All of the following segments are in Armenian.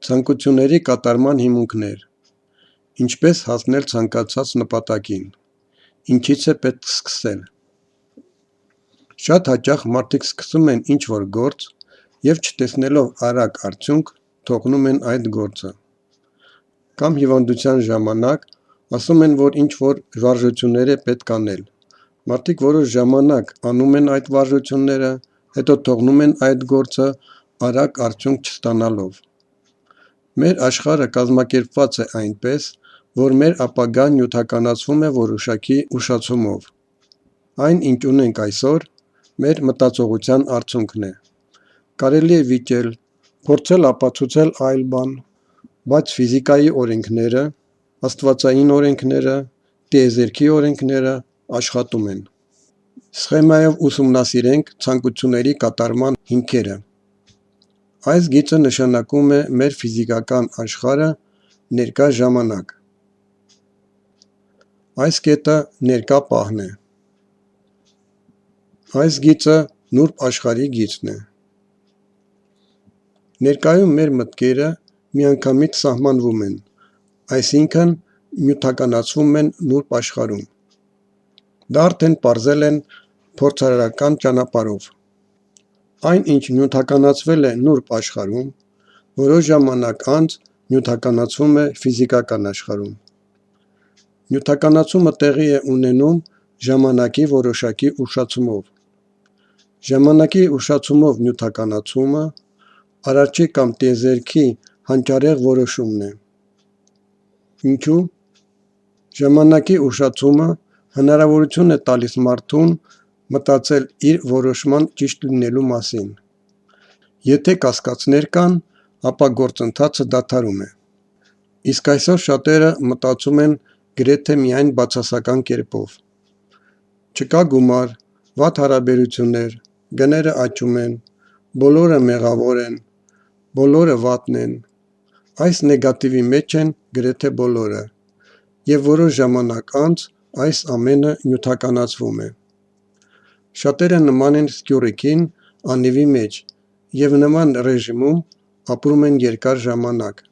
Ցանկությունների կատարման հիմունքներ. Ինչպես հասնել ցանկացած նպատակին, ինչից է պետք սկսել։ Շատ հաճախ մարդիկ սկսում են ինչ-որ գործ և չտեսնելով արագ արդյունք, թողնում են այդ գործը։ Կամ հիվանդության ժամանակ ասում են, որ ինչ-որ վարժություններ է պետք անել։ Մարդիկ որոշ ժամանակ անում են այդ վարժությունները, հետո թողնում են այդ գործը արագ արդյունք չստանալով։ Մեր աշխարհը կազմակերպված է այնպես, որ մեր ապագան նյութականացվում է որոշակի ուշացումով։ Այն, ինչ ունենք այսօր, մեր մտածողության արդյունքն է։ Կարելի է վիճել, փորձել ապացուցել այլ բան, բայց ֆիզիկայի օրենքները, աստվածային օրենքները, տիեզերքի օրենքները աշխատում են։ Սխեմայով ուսումնասիրենք ցանկությունների կատարման հիմքերը։ Այս գիծը նշանակում է մեր ֆիզիկական աշխարհը ներկա ժամանակ։ Այս կետը ներկա պահն է։ Այս գիծը նուրբ աշխարհի գիծն է։ Ներկայում մեր մտքերը միանգամից սահմանվում են, այսինքն նյութականացվում են նուրբ աշխարհում։ Դա արդեն պարզել են փորձարարական ճանապարհով։ Այն, ինչ նյութականացվել է նուրբ աշխարհում, որոշ ժամանակ անց նյութականացվում է ֆիզիկական աշխարհում։ Նյութականացումը տեղի է ունենում ժամանակի որոշակի ուշացումով։ Ժամանակի ուշացումով նյութականացումը Արարչի կամ տիեզերքի հանճարեղ որոշումն է։ Ինչու՞։ Ժամանակի ուշացումը հնարավորություն է տալիս մարդուն մտածել իր որոշման ճիշտ լինելու մասին։ Եթե կասկածներ կան, ապա գործընթացը դադարում է։ Իսկ այսօր շատերը մտածում են գրեթե միայն բացասական կերպով։ Չկա գումար, վատ հարաբերություններ, գները աճում են, բոլորը մեղավոր են, բոլորը վատն են։ Այս նեգատիվի մեջ են գրեթե բոլորը, և որոշ ժամանակ անց այս ամենը նյութականացվում է։ Շատերը նման են սկյուռիկին անիվի մեջ և նման ռեժիմում ապրում են երկար ժամանակ։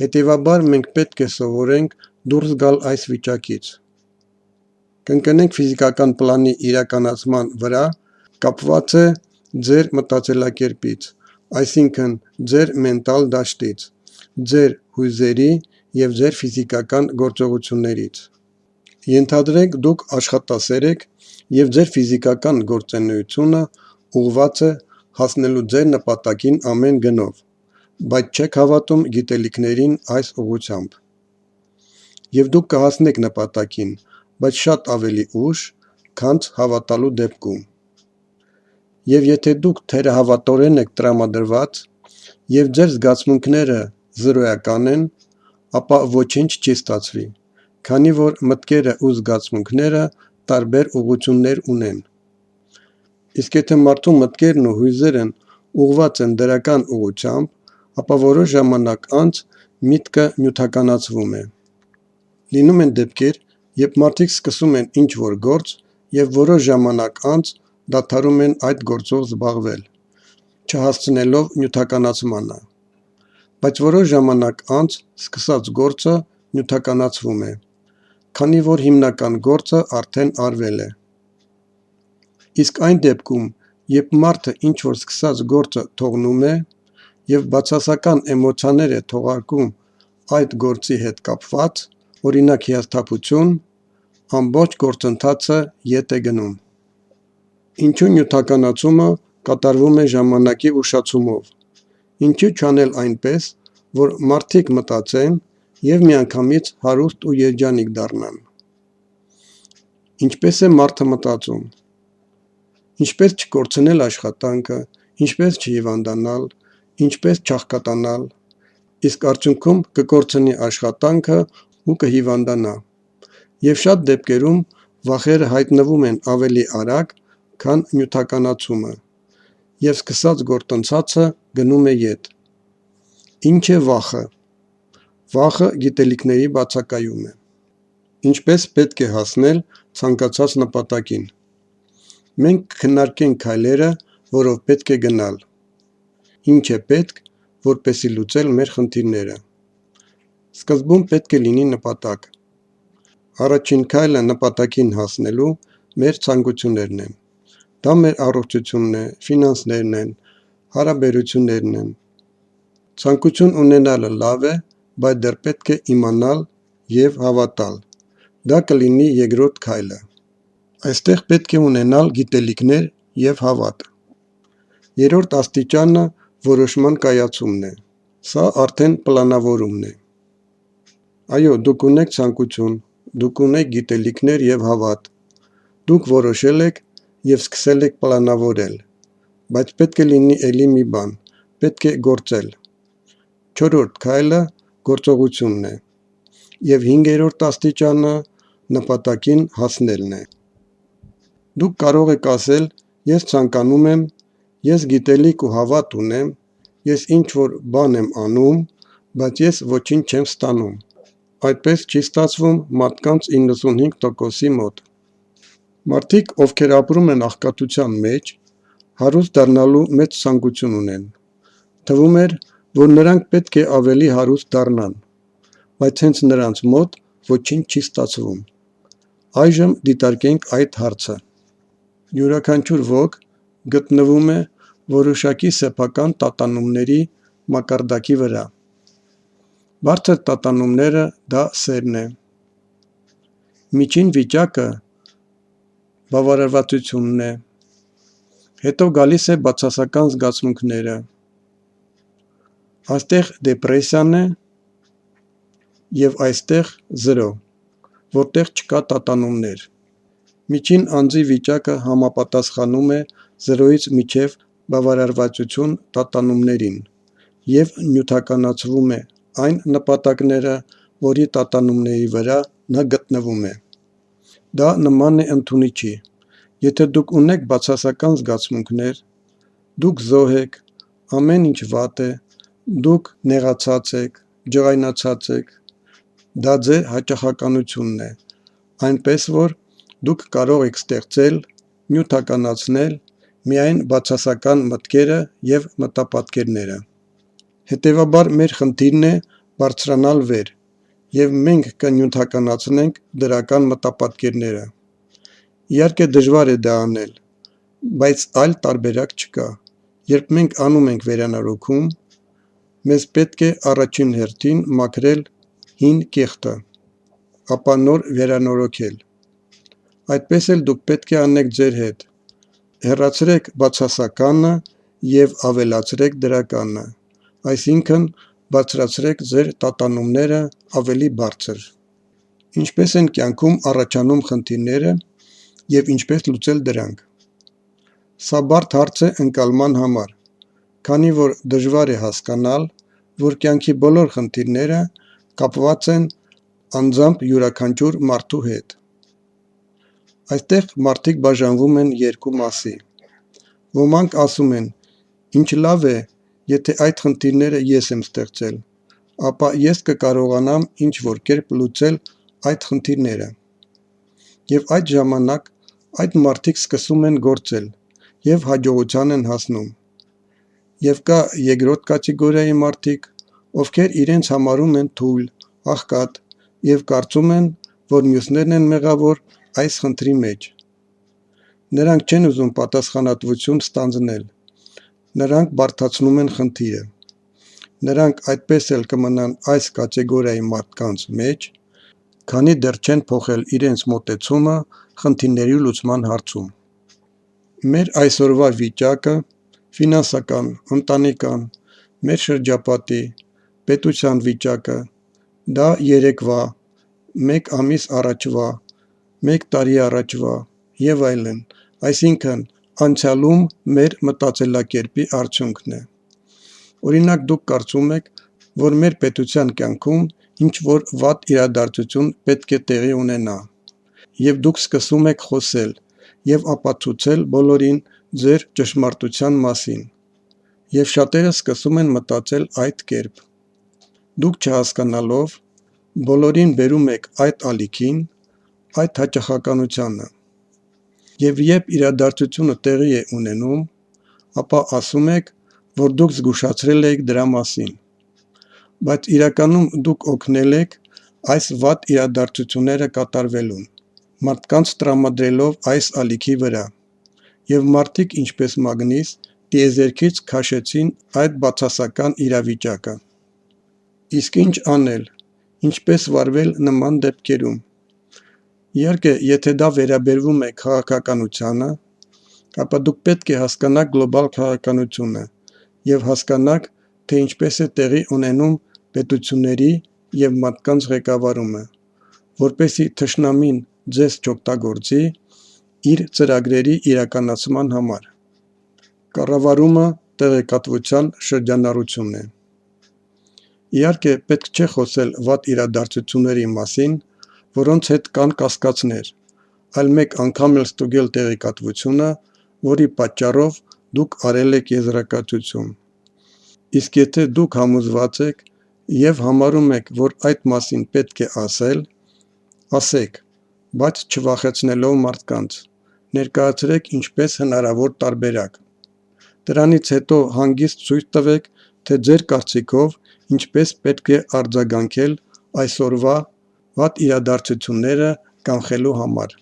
Հետևաբար մենք պետք է սովորենք դուրս գալ այս վիճակից։ Կընկնենք ֆիզիկական պլանի իրականացման վրա կապված է ձեր մտածելակերպից, այսինքն ձեր մենտալ դաշտից, ձեր հույզերի և ձեր ֆիզիկական գործողություններից։ Ենթադրենք դուք աշխատասեր եք և ձեր ֆիզիկական գործունեությունը ուղղված է հասնելու ձեր նպատակին ամեն գնով, բայց չեք հավատում գիտելիքներին այս ուղղությամբ։ Եվ դուք կհասնեք նպատակին, բայց շատ ավելի ուշ, քան հավատալու դեպքում։ Եվ եթե դուք թերահավատորեն եք տրամադրված, և ձեր զգացմունքները զրոյական են, ապա ոչինչ չի ստացվի, քանի որ մտքերը ու զգացմունքները տարբեր ուղղություններ ունեն։ Իսկ եթե մարդու մտքերն ու հույզերն ուղղված են դրական ուղղությամբ, ապա որոշ ժամանակ անց միտքը նյութականացվում է։ Լինում են դեպքեր, երբ մարդիկ սկսում են ինչ-որ գործ և որոշ ժամանակ անց դադարում են այդ գործով զբաղվել, չհասցնելով նյութականացմանը։ Բայց որոշ ժամանակ անց սկսած գործը նյութականացվում է, քանի որ հիմնական գործը արդեն արվել է։ Իսկ այն դեպքում, երբ մարդը ինչ-որ սկսած գործը թողնում է և բացասական էմոցիաներ է թողարկում այդ գործի հետ կապված, օրինակ հիասթափություն, ամբողջ գործընթացը ետ է գնում։ Ինչու նյութականացումը կատարվում է ժամանակի ուշացումով։ Ինչու չանել այնպես, որ մարդիկ մտածեն և միանգամից հարուստ ու երջանիկ դառնան։ Ինչպես է մարդը մտածում։ Ինչպես չկորցնել աշխատանքը, ինչպես չհիվանդանալ, ինչպես չաղքատանալ, իսկ արդյունքում կկորցնի աշխատանքը ու կհիվանդանա։ Եվ շատ դեպքերում վախերը հայտնվում են ավելի արագ, քան նյութականացումը, և սկսած գործընթացը գնում է ետ։ Ինչ է վախը։ Վախը գիտելիքների բացակայում է։ Ինչպես պետք է հասնել ցանկացած նպատակին։ Մենք կքննարկենք քայլերը, որով պետք է գնալ։ Ինչ է պետք, որպեսզի լուծել մեր խնդիրները։ Սկզբում պետք է լինի նպատակ։ Առաջին քայլը նպատակին հասնելու մեր ցանկություններն են։ Դա մեր առողջությունն է, ֆինանսներն են, հարաբերություններն են։ Ցանկություն ունենալը լավ է, բայց դեռ պետք է իմանալ և հավատալ։ Դա կլինի երկրորդ քայլը։ Այստեղ պետք է ունենալ գիտելիքներ և հավատ։ Երրորդ աստիճանը որոշման կայացումն է։ Սա արդեն պլանավորումն է։ Այո, դուք ունեք ցանկություն, դուք ունեք գիտելիքներ և հավատ։ Դուք որոշել եք և սկսել եք պլանավորել, բայց պետք է լինի էլի մի բան, պետք է գործել։ Չորրորդ քայլը գործողությունն է, և հինգերորդ աստիճանը նպատակին հասնելն է։ Դուք կարող եք ասել. «Ես ցանկանում եմ, ես գիտելիք ու հավատ ունեմ, ես ինչ-որ բան եմ անում, բայց ես ոչինչ չեմ ստանում»։ Այդպես չի ստացվում մարդկանց 95%-ի մոտ։ Մարդիկ, ովքեր ապրում են աղքատության մեջ, հարուստ դառնալու մեծ ցանկություն ունեն։ Թվում էր, որ նրանք պետք է ավելի հարուստ դառնան, բայց հենց նրանց մոտ ոչինչ չի ստացվում։ Այժմ դիտարկենք այդ հարցը։ Յուրաքանչյուր ոք գտնվում է որոշակի սեփական տատանումների մակարդակի վրա։ Բարձր տատանումները դա սերն է։ Միջին վիճակը բավարարվածությունն է։ Հետո գալիս է բացասական զգացմունքները։ Այստեղ դեպրեսիան է և այստեղ 0, որտեղ չկա տատանումներ։ Միջին անձի վիճակը համապատասխանում է 0-ից մինչև բավարարվածություն տատանումներին և նյութականացվում է այն նպատակները, որի տատանումների վրա նա գտնվում է։ Դա նման է ընդունիչի։ Եթե դուք ունեք բացասական զգացմունքներ, դուք զոհ եք, ամեն ինչ վատ է, դուք նեղացած եք, ջղայնացած եք, դա ձեր հաճախականությունն է, այնպես որ դուք կարող եք ստեղծել, նյութականացնել միայն բացասական մտքերը և մտապատկերները։ Հետևաբար մեր խնդիրն է բարձրանալ վեր, և մենք կնյութականացնենք դրական մտապատկերները։ Իհարկե դժվար է դա անել, բայց այլ տարբերակ չկա։ Երբ մենք անում ենք վերանորոգում, մեզ պետք է առաջին հերթին մաքրել հին կեղտը, ապա նոր վերանորոգել։ Այդպես էլ դուք պետք է անեք ձեր հետ։ Հեռացրեք բացասականը և ավելացրեք դրականը, այսինքն բարձրացրեք ձեր տատանումները ավելի բարձր։ Ինչպես են կյանքում առաջանում խնդիրները և ինչպես լուծել դրանք։ Սա բարդ հարց է ընկալման համար, քանի որ դժվար է հասկանալ, որ կյանքի բոլոր խնդիրները կապված են անձամբ յուրաքանչյուր մարդու հետ։ Այստեղ մարդիկ բաժանվում են երկու մասի։ Ոմանք ասում են. «Ինչ լավ է, եթե այդ խնդիրները ես եմ ստեղծել, ապա ես կկարողանամ ինչ-որ կերպ լուծել այդ խնդիրները»։ Եվ այդ ժամանակ այդ մարդիկ սկսում են գործել և հաջողության են հասնում։ Եվ կա երկրորդ կատեգորիայի մարդիկ, ովքեր իրենց համարում են թույլ, աղքատ և կարծում են, որ մյուսներն են մեղավոր այս խնդրի մեջ։ Նրանք չեն ուզում պատասխանատվություն ստանձնել։ Նրանք բարդացնում են խնդիրը։ Նրանք այդպես էլ կմնան այս կատեգորիայի մարդկանց մեջ, քանի դեռ չեն փոխել իրենց մոտեցումը խնդիրների լուծման հարցում։ Մեր այսօրվա վիճակը՝ ֆինանսական, ընտանեկան, մեր շրջապատի, պետության վիճակը, դա երեկվա, 1 ամիս առաջվա, 1 տարի առաջվա և այլն, այսինքն անցյալում մեր մտածելակերպի արդյունքն է։ Օրինակ դուք կարծում եք, որ մեր պետության կյանքում ինչ-որ վատ իրադարձություն պետք է տեղի ունենա, և դուք սկսում եք խոսել և ապացուցել բոլորին ձեր ճշմարտության մասին, և շատերը սկսում են մտածել այդ կերպ։ Դուք չհասկանալով, բոլորին բերում եք այդ ալիքին, այդ հաճախականությանը։ Եվ երբ իրադարձությունը տեղի է ունենում, ապա ասում եք. որ դուք զգուշացրել եք դրա մասին, բայց իրականում դուք օգնել եք այս վատ իրադարձությունները կատարվելուն, մարդկանց տրամադրելով այս ալիքի վրա, և մարդիկ ինչպես մագնիս տիեզերքից քաշեցին այդ բացասական իրավիճակը։ Իսկ ինչ անել, ինչպես վարվել նման դեպքերում։ Իհարկե, եթե դա վերաբերվում է քաղաքականությանը, ապա դուք պետք է հասկանաք գլոբալ քաղաքականությունը և հասկանաք, թե ինչպես է տեղի ունենում պետությունների և մարդկանց ղեկավարումը, որպեսզի թշնամին ձեզ չօգտագործի իր ծրագրերի իրականացման համար։ Կառավարումը տեղեկատվության շրջանառություն է։ Իհարկե, պետք չէ խոսել վատ իրադարձությունների մասին, որոնց հետ կան կասկածներ, այլ մեկ անգամ էլ ստուգել տեղեկատվությունը, որի պատճառով դուք արել եք եզրակացություն։ Իսկ եթե դուք համոզված եք և համարում եք, որ այդ մասին պետք է ասել, ասեք, բայց չվախեցնելով մարդկանց, ներկայացրեք ինչպես հնարավոր տարբերակ։ Դրանից հետո հանգիստ ցույց տվեք, թե ձեր կարծիքով ինչպես պետք է արձագանքել այսօրվա վատ իրադարձությունները կանխելու համար։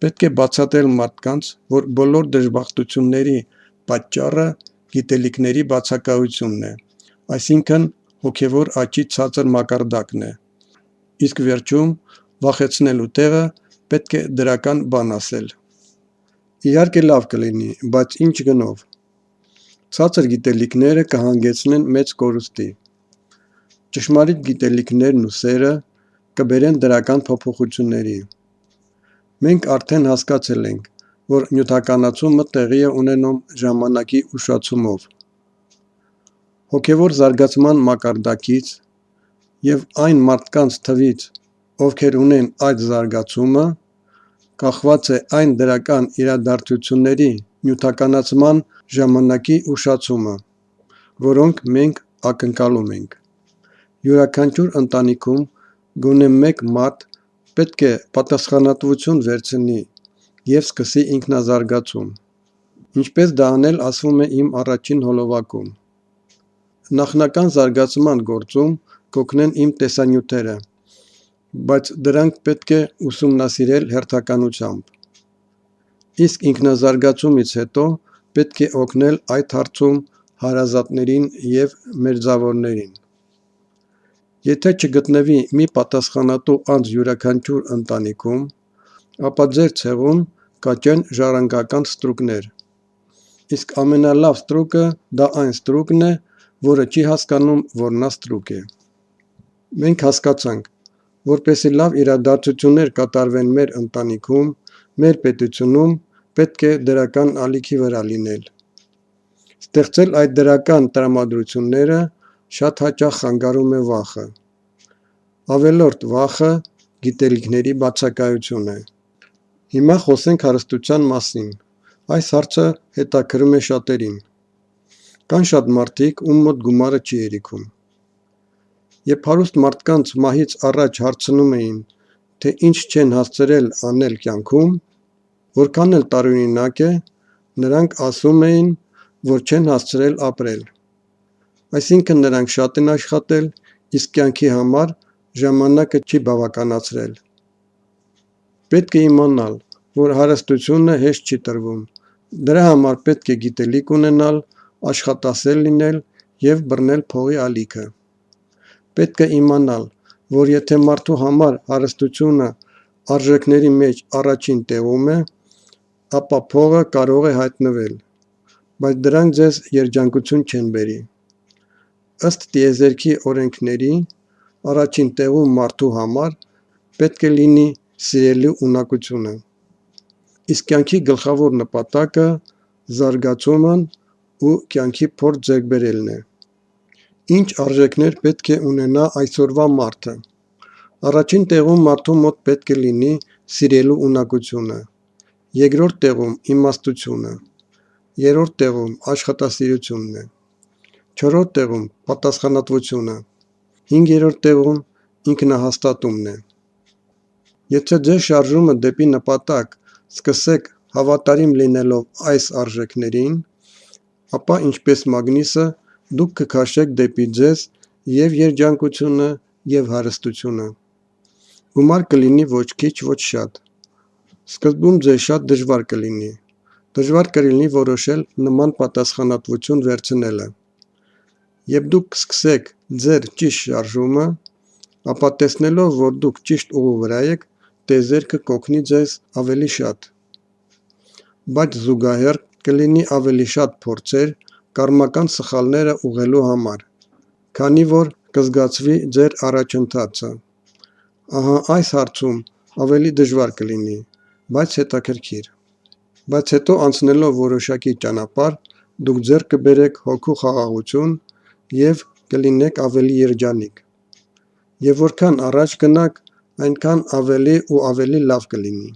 Պետք է բացատրել մարդկանց, որ բոլոր դժբախտությունների պատճառը գիտելիքների բացակայությունն է, այսինքն հոգևոր աճի ցածր մակարդակն է, իսկ վերջում վախեցնելու տեղը պետք է դրական բան ասել։ Իհարկե լավ կլինի, բայց ինչ գնով։ Ցածր գիտելիքները կհանգեցնեն մեծ կորուստի։ Ճշմարիտ գիտելիքներն ու սերը կբերեն դրական փոփոխությունների։ Մենք արդեն հասկացել ենք, որ նյութականացումը տեղի է ունենում ժամանակի ուշացումով։ Հոգևոր զարգացման մակարդակից և այն մարդկանց թվից, ովքեր ունեն այդ զարգացումը, կախված է այն դրական իրադարձությունների նյութականացման ժամանակի ուշացումը, որոնք մենք ակնկալում ենք։ Յուրաքանչյուր ընտանիքում գոնե մեկ մարդ պետք է պատասխանատվություն վերցնի և սկսի ինքնազարգացում։ Ինչպես դա անել, ասվում է իմ առաջին հոլովակում։ Նախնական զարգացման գործում կօգնեն իմ տեսանյութերը, բայց դրանք պետք է ուսումնասիրել հերթականությամբ։ Իսկ ինքնազարգացումից հետո պետք է օգնել այդ հարցում հարազատներին և մերձավորներին։ Եթե չգտնվի մի պատասխանատու անձ յուրաքանչյուր ընտանիքում, ապա ձեր ցեղում կաճեն ժառանգական ստրուկներ։ Իսկ ամենալավ ստրուկը դա այն ստրուկն է, որը չի հասկանում, որ նա ստրուկ է։ Մենք հասկացանք, որպեսզի լավ իրադարձություններ կատարվեն մեր ընտանիքում, մեր պետությունում, պետք է դրական ալիքի վրա լինել։ Ստեղծել այդ դրական տրամադրությունները շատ հաճախ խանգարում է վախը։ Ավելորդ վախը գիտելիքների բացակայություն է։ Հիմա խոսենք հարստության մասին։ Այս հարցը հետաքրում է շատերին։ Կան շատ մարդիկ, ում մոտ գումարը չի հերիքում։ Երբ հարուստ մարդկանց մահից առաջ հարցնում էին, թե ինչ չեն հասցրել անել կյանքում, որքան էլ տարօրինակ է, նրանք ասում էին, որ չեն հասցրել ապրել։ Այսինքն նրանք շատ են աշխատել, իսկ կյանքի համար ժամանակը չի բավականացրել։ Պետք է իմանալ, որ հարստությունը հեշտ չի տրվում։ Դրա համար պետք է գիտելիք ունենալ, աշխատասեր լինել և բռնել փողի ալիքը։ Պետք է իմանալ, որ եթե մարդու համար հարստությունը արժեքների մեջ առաջին տեղում է, ապա փողը կարող է հայտնվել, բայց դրանք ձեզ երջանկություն չեն բերի։ Ըստ տիեզերքի օրենքների, առաջին տեղում մարդու համար պետք է լինի սիրելու ունակությունը։ Իսկ կյանքի գլխավոր նպատակը զարգացումն ու կյանքի փորձ ձեռք բերելն է։ Ինչ արժեքներ պետք է ունենա այսօրվա մարդը։ Առաջին տեղում մարդու մոտ պետք է լինի սիրելու ունակությունը, երկրորդ տեղում իմաստությունը, երրորդ տեղում աշխատասիրությունն է, չորրորդ տեղում պատասխանատվությունը, հինգերորդ տեղում ինքնահաստատումն է։ Եթե ձեր շարժումը դեպի նպատակ սկսեք հավատարիմ լինելով այս արժեքներին, ապա ինչպես մագնիսը դուք կքաշեք դեպի ձեզ և երջանկությունը և հարստությունը։ Գումար կլինի ոչ քիչ, ոչ շատ։ Սկզբում ձեզ շատ դժվար կլինի։ Դժվար կլինի որոշել նման պատասխանատվություն վերցնելը։ Երբ դուք կսկսեք ձեր ճիշտ շարժումը, ապա տեսնելով, որ դուք ճիշտ ուղու վրա եք, տիեզերքը կօգնի ձեզ ավելի շատ։ Բայց զուգահեռ կլինի ավելի շատ փորձեր կառմական սխալները ուղղելու համար, քանի որ կզգացվի ձեր առաջընթացը։ Ահա այս հարցում ավելի դժվար կլինի, բայց հետաքրքիր։ Բայց հետո անցնելով որոշակի ճանապարհ, դուք ձեռք կբերեք հոգու խաղաղություն և կլինեք ավելի երջանիկ։ Եվ որքան առաջ գնաք, այնքան ավելի ու ավելի լավ կլինի։